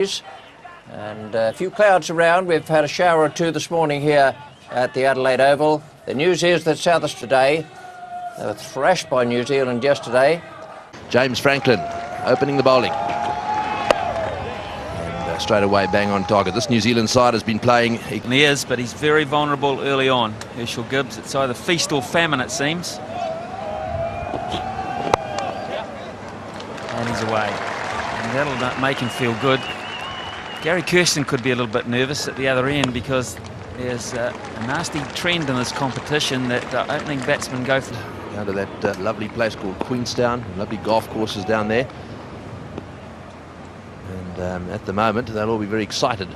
And a few clouds around. We've had a shower or two this morning here at the Adelaide Oval. The news is that South Australia, they were thrashed by New Zealand yesterday. James Franklin opening the bowling. And straight away bang on target. This New Zealand side has been playing. He is, but he's very vulnerable early on. Herschelle Gibbs, it's either feast or famine, it seems. And he's away. And that'll make him feel good. Gary Kirsten could be a little bit nervous at the other end because there's a nasty trend in this competition that opening batsmen go for. Down to that lovely place called Queenstown, lovely golf courses down there. And at the moment, they'll all be very excited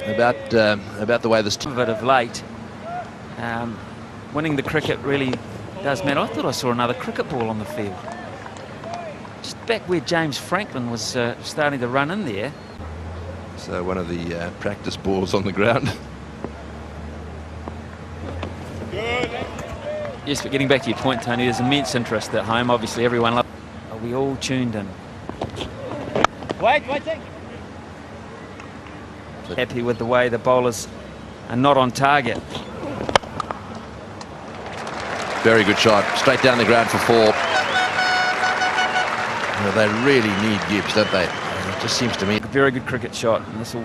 about the way this team. But of late, winning the cricket really does matter. I thought I saw another cricket ball on the field. Just back where James Franklin was starting to run in there. So one of the practice balls on the ground. Yes, but getting back to your point, Tony, there's immense interest at home. Obviously, everyone loves. Are we all tuned in? Waiting. Happy with the way the bowlers are not on target. Very good shot, straight down the ground for 4. They really need Gibbs, don't they? It just seems to me. A very good cricket shot, and this will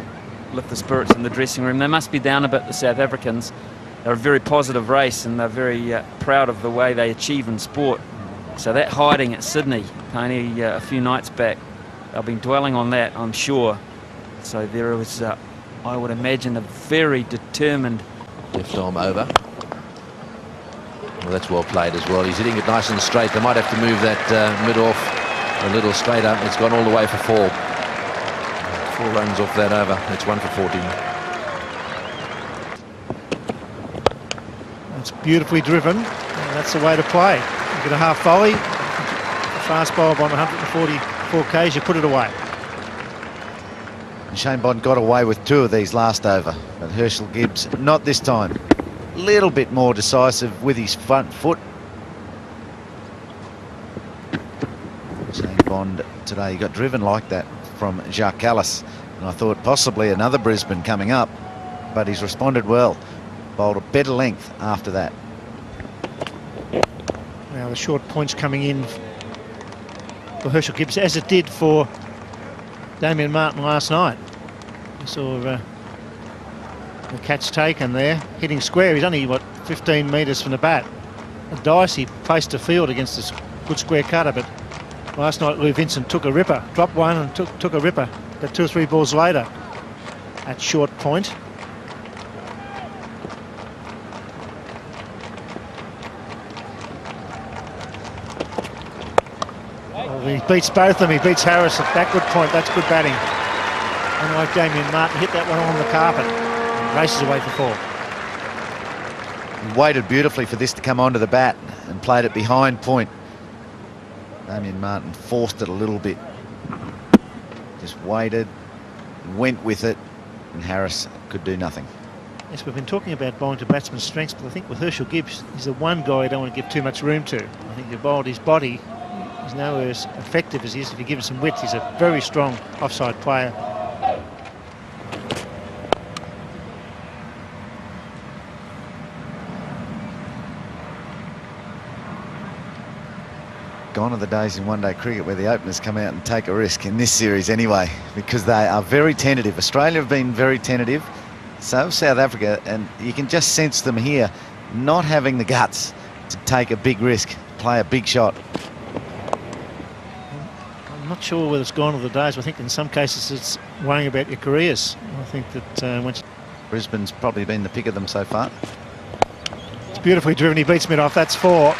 lift the spirits in the dressing room. They must be down a bit, the South Africans. They're a very positive race, and they're very proud of the way they achieve in sport. So that hiding at Sydney, Tony, a few nights back, they've been dwelling on that, I'm sure. So there was, I would imagine, a very determined... Left arm over. Well, that's well played as well. He's hitting it nice and straight. They might have to move that mid-off a little straighter. It's gone all the way for 4. 4 runs off that over. It's 1 for 14. It's beautifully driven. That's the way to play. You get a half volley, fast bowler on 144 k's, you put it away. And Shane Bond got away with 2 of these last over, but Herschelle Gibbs not this time. Little bit more decisive with his front foot. Shane Bond today, he got driven like that from Jacques Callis, and I thought possibly another Brisbane coming up, but he's responded well. Bowled a better length after that. Now the short points coming in for Herschelle Gibbs, as it did for Damien Martin last night. We saw the catch taken there, hitting square. He's only, what, 15 metres from the bat. A dicey place to field against a good square cutter, but last night Lou Vincent took a ripper, dropped one and took a ripper, but 2 or 3 balls later at short point. He beats both of them. He beats Harris at backward point. That's good batting. Unlike Damien Martin, hit that one on the carpet and races away for 4. He waited beautifully for this to come onto the bat and played it behind point. Damien Martin forced it a little bit. Just waited, went with it, and Harris could do nothing. Yes, we've been talking about bowling to batsmen's strengths, but I think with Herschelle Gibbs, he's the one guy you don't want to give too much room to. I think you bowled his body. He's nowhere as effective as he is if you give him some width. He's a very strong offside player. Gone are the days in one-day cricket where the openers come out and take a risk, in this series anyway, because they are very tentative. Australia have been very tentative, so have South Africa, and you can just sense them here not having the guts to take a big risk, play a big shot. I'm not sure whether it's gone are the days. I think in some cases it's worrying about your careers. I think that once Brisbane's probably been the pick of them so far. It's beautifully driven. He beats mid-off. That's 4.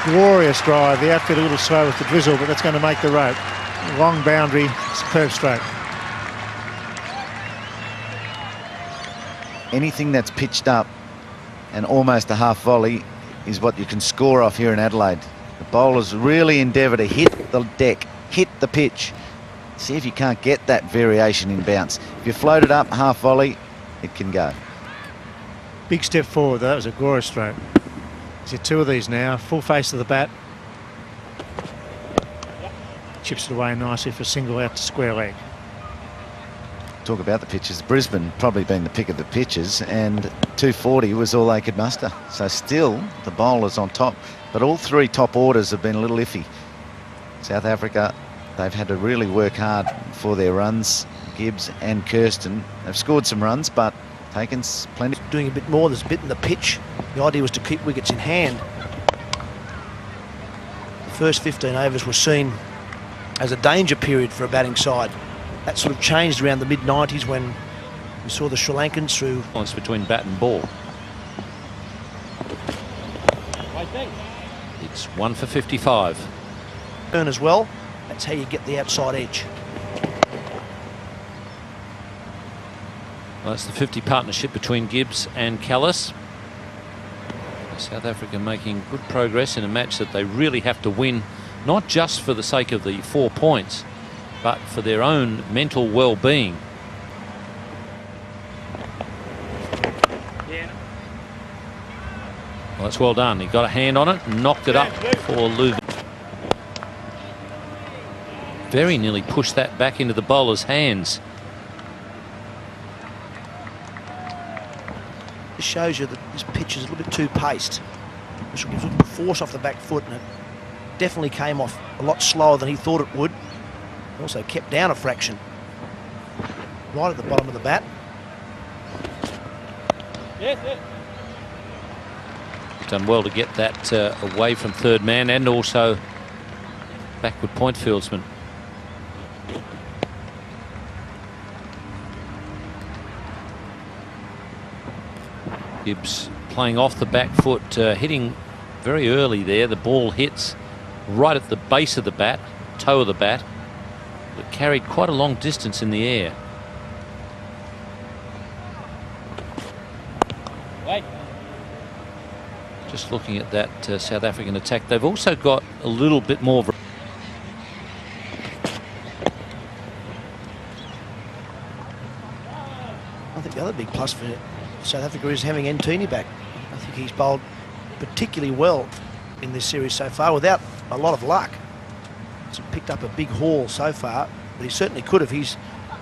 Glorious drive. The outfit a little slow with the drizzle, but that's going to make the rope. Long boundary, superb stroke. Anything that's pitched up and almost a half volley is what you can score off here in Adelaide. The bowlers really endeavour to hit the deck, hit the pitch. See if you can't get that variation in bounce. If you float it up half volley, it can go. Big step forward, though. That was a glorious stroke. He's hit 2 of these now, full face of the bat. chips it away nicely for a single out to square leg. Talk about the pitches. Brisbane probably been the pick of the pitches, and 240 was all they could muster. So still the bowlers on top, but all three top orders have been a little iffy. South Africa, they've had to really work hard for their runs. Gibbs and Kirsten have scored some runs, but taken plenty. Doing a bit more. There's a bit in the pitch. The idea was to keep wickets in hand. The first 15 overs were seen as a danger period for a batting side. That sort of changed around the mid-90s when we saw the Sri Lankans through. Balance between bat and ball. It's 1 for 55. Turn as well. That's how you get the outside edge. Well, that's the 50 partnership between Gibbs and Callis. South Africa making good progress in a match that they really have to win, not just for the sake of the 4 points, but for their own mental well-being. Well, that's well done. He got a hand on it and knocked it up for Leuven. Very nearly pushed that back into the bowler's hands. This shows you that this pitch is a little bit too paced. This gives a little force off the back foot, and it definitely came off a lot slower than he thought it would. Also kept down a fraction. Right at the bottom of the bat. He's done well to get that away from third man and also backward point fieldsman. Gibbs playing off the back foot, hitting very early there. The ball hits right at the base of the bat, toe of the bat. It carried quite a long distance in the air. Just looking at that South African attack, they've also got a little bit more. I think the other big plus for South Africa is having Ntini back. I think he's bowled particularly well in this series so far without a lot of luck. He's picked up a big haul so far, but he certainly could have. He's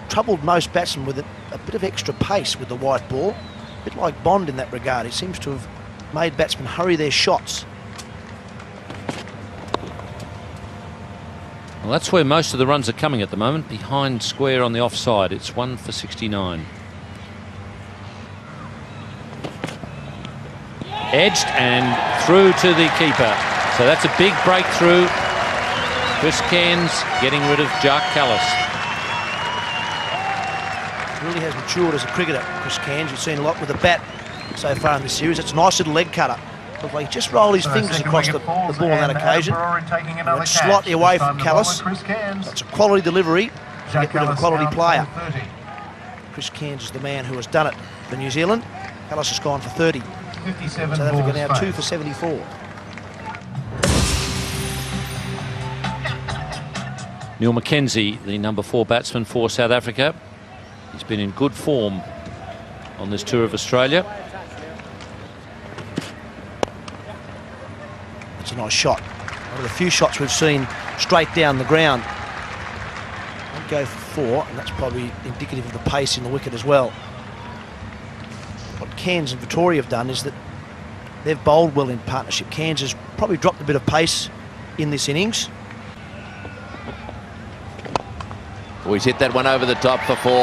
troubled most batsmen with a bit of extra pace with the white ball, a bit like Bond in that regard. He seems to have made batsmen hurry their shots. Well, that's where most of the runs are coming at the moment, behind square on the offside. It's 1 for 69. Edged and through to the keeper. So that's a big breakthrough. Chris Cairns getting rid of Jacques Kallis. Really has matured as a cricketer, Chris Cairns. You've seen a lot with the bat so far in this series. It's a nice little leg cutter. Looks like he just rolled his fingers across the ball on that occasion. Went slightly away from Kallis. That's a quality delivery to get rid of a quality player. Chris Cairns is the man who has done it for New Zealand. Kallis has gone for 30. South Africa now 2 for 74. Neil McKenzie, the number 4 batsman for South Africa. He's been in good form on this tour of Australia. It's a nice shot. One of the few shots we've seen straight down the ground. I'd go for 4, and that's probably indicative of the pace in the wicket as well. What Cairns and Vittori have done is that they've bowled well in partnership. Cairns has probably dropped a bit of pace in this innings. Oh, he's hit that one over the top for 4.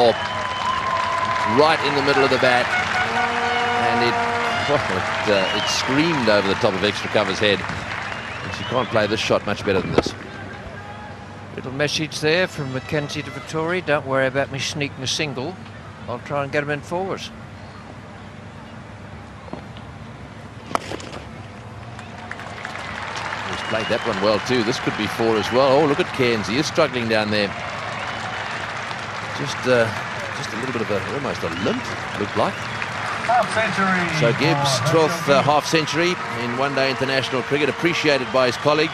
Right in the middle of the bat. And it screamed over the top of extra cover's head. And she can't play this shot much better than this. Little message there from Mackenzie to Vittori. Don't worry about me sneaking a single. I'll try and get him in forwards. He's played that one well too. This could be 4 as well. Oh, look at Cairns. He is struggling down there. Just a little bit of almost a limp, looked like. Half-century. So Gibbs, 12th half-century in one-day international cricket, appreciated by his colleague.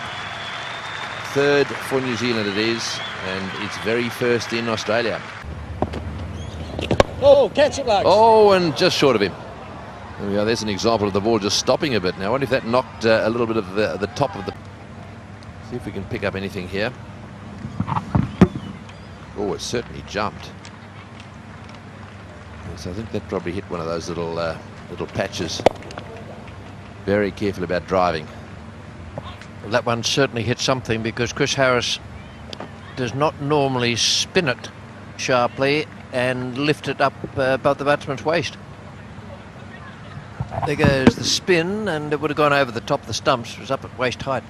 3rd for New Zealand it is, and it's very first in Australia. Oh, catch it, Lux. Oh, and just short of him. There we go. There's an example of the ball just stopping a bit. Now, I wonder if that knocked a little bit of the top of the... See if we can pick up anything here. Oh, it certainly jumped. So I think that probably hit one of those little patches. Very careful about driving. Well, that one certainly hit something, because Chris Harris does not normally spin it sharply and lift it up above the batsman's waist. There goes the spin, and it would have gone over the top of the stumps. It was up at waist height.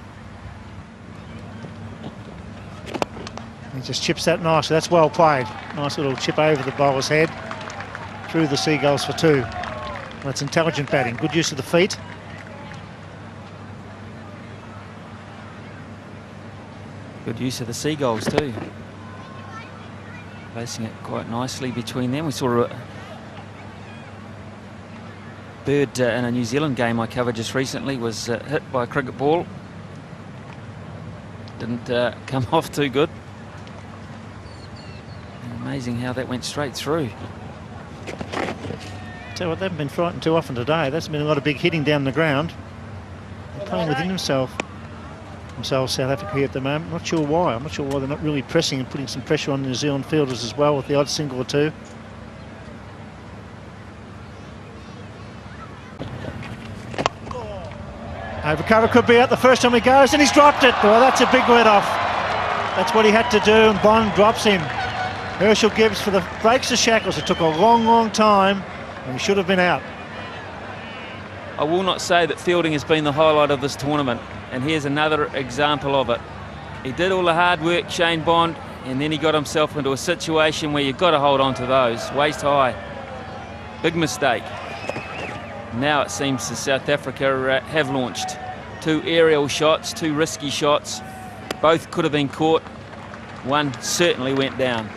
He just chips that nicely. That's well played. Nice little chip over the bowler's head, through the Seagulls for 2. That's intelligent batting. Good use of the feet. Good use of the Seagulls too. Placing it quite nicely between them. We saw a bird in a New Zealand game I covered just recently was hit by a cricket ball. Didn't come off too good. And amazing how that went straight through. Tell you what, they haven't been frightened too often today. There's been a lot of big hitting down the ground. They're playing within themselves, South Africa here at the moment. Not sure why. I'm not sure why they're not really pressing and putting some pressure on the New Zealand fielders as well, with the odd single or 2. Overcover could be out the first time he goes, and he's dropped it. Well, that's a big let-off. That's what he had to do, and Bond drops him. Herschelle Gibbs breaks the shackles. It took a long, long time, and he should have been out. I will not say that fielding has been the highlight of this tournament, and here's another example of it. He did all the hard work, Shane Bond, and then he got himself into a situation where you've got to hold on to those, waist high. Big mistake. Now it seems that South Africa have launched 2 aerial shots, 2 risky shots. Both could have been caught. One certainly went down.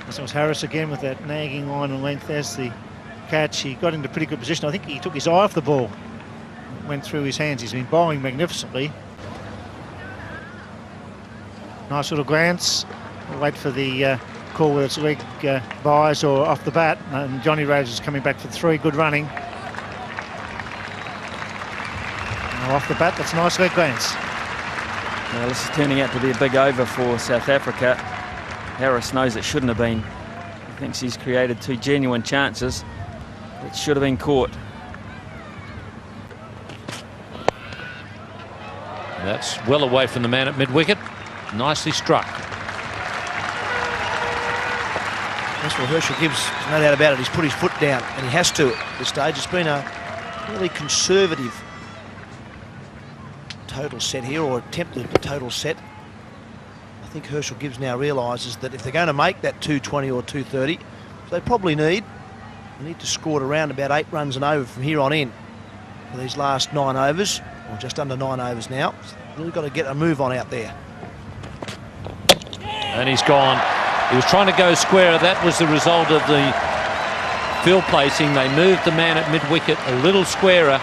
This was Harris again with that nagging line and length. There's the catch. He got into pretty good position. I think he took his eye off the ball. It went through his hands. He's been bowling magnificently. Nice little glance. We'll wait for the call whether it's leg buys or off the bat. And Johnny Rose is coming back for 3. Good running. Now off the bat, that's a nice leg glance. Well, this is turning out to be a big over for South Africa. Harris knows it shouldn't have been. He thinks he's created 2 genuine chances. It should have been caught. That's well away from the man at mid-wicket. Nicely struck. That's what Herschelle Gibbs, there's no doubt about it. He's put his foot down, and he has to at this stage. It's been a really conservative total set here, or attempted total set. I think Herschelle Gibbs now realises that if they're going to make that 220 or 230, they probably need to score it around about 8 runs and over from here on in for these last 9 overs, or just under 9 overs now. So really got to get a move on out there. And he's gone. He was trying to go square. That was the result of the field placing. They moved the man at mid-wicket a little squarer.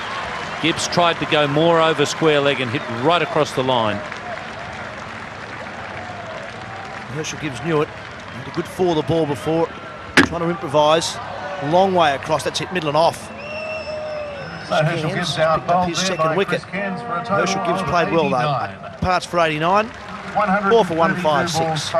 Gibbs tried to go more over square leg and hit right across the line. Herschelle Gibbs knew it. He had a good fall of the ball before. Trying to improvise. Long way across. That's hit middle and off. So Herschelle Gibbs out picked up his second wicket. Herschelle Gibbs played well though. Parts for 89. 4 for 156.